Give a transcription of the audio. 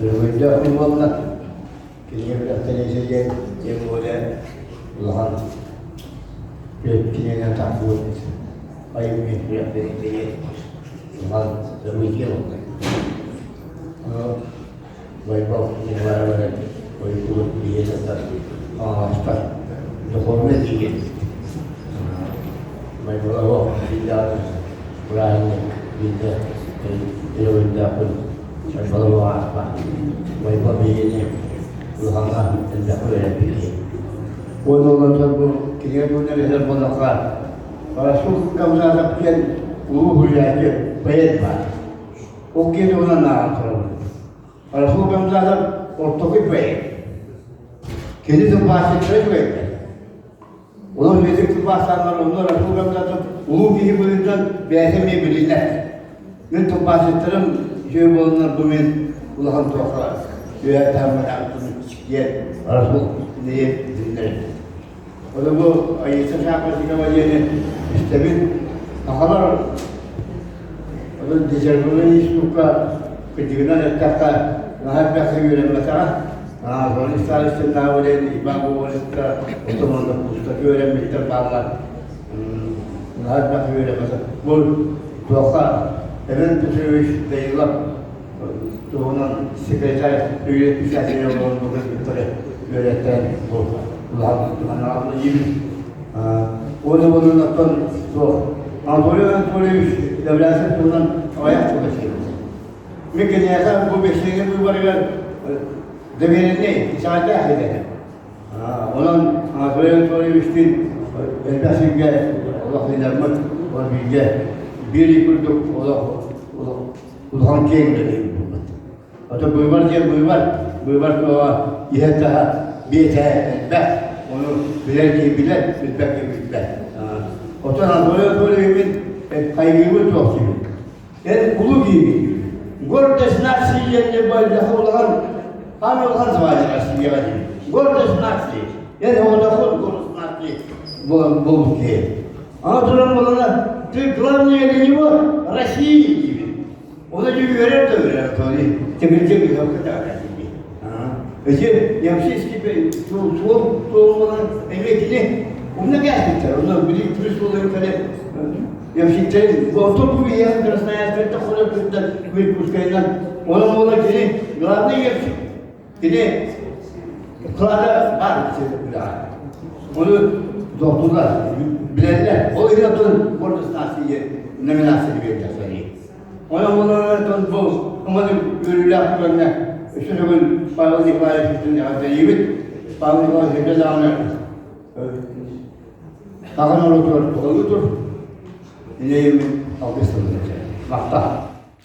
Öyle kullanmak. Kiniye biraz teneffüse böyle ulan kiniye takip etsin. Ayıp bir yapıya ulan ömür oldu. Baybal yine var böyle uyku diye satar. Ağaçlar dokunma diye. Baybal o billahi Kur'an'ı bildi. Elinde yapın. Baybal o ağaçlar. Baybal bildiğini Tuhan'a elde öğretildi. Onu olan bu kiriye bunları bulaklar. Rasul kamza kian hujaki bayat var. O kiri ona naatır. Rasul kamza ortoki bayat. Kiri de bahsettiği bayat. Onun mezik bahsanlar onlar Rasul kamza o kiri bundan beğenmeyi bilirler. Ben to bahsettiğim şey bunlar bu men ulan tohar. Dia tamat sekian Rasul dia dinner. Kalau bu ayat siapa sih kawan ni? Istimewa. Kalau dijarul ni suka kejunan letakkan lahat bersebilan masalah. Kalau istilah istilah boleh ibagu boleh untuk mengusta kejunan meter banget. Lahat bersebilan masalah. Bol doa. Hemen tutuş deyilap. Onun sekreter üyesi olan bu yöneten bu Allah'ın gibi onun akan zor. Anadolu'dan polis devletin bundan ayak çalışıyor. Mümkün yasa bu beşliğin bu varılar demenin ne? İçeride ahide. Onun Anadolu'dan polisin elbette ki Allah'ın rahmet var bilge bir yıkıldık Allah'ın kendini. Atau berbar bahwa ia tak biasa bah, orang bilang bilbah. Orang boleh ini kayu itu tu sih. Jadi ulu gini. Gordes nasi yang dibuat dahuluan, hamilkan semuanya nasi dia lagi. Gordes nasi. Jadi orang gordes nasi bukan ke. Orang orang tu kelamnya ini juga Rusia. Ona juga öğretti öyle. Temizlik bir hakikaten öğretti. Öyle yapışız gibi soğuk olmadan emekli. Ona gerçekten. Ona bir turist oluyor böyle. Yapışıklar. Bu otobu bir yer arasında yazdıkta kola kırdılar. Bir kuskayla. Ona geri. Gladne yapışık. Geri. Klada var. Onu doktorlar bilirler. O ilaçların orada stasiye nominasını verirler. Orang-orang tu kemudian berulah kerana sesuatu para diklar itu ada hidup para diklar hidup dalam akan orang tu ini apa sebenarnya fakta.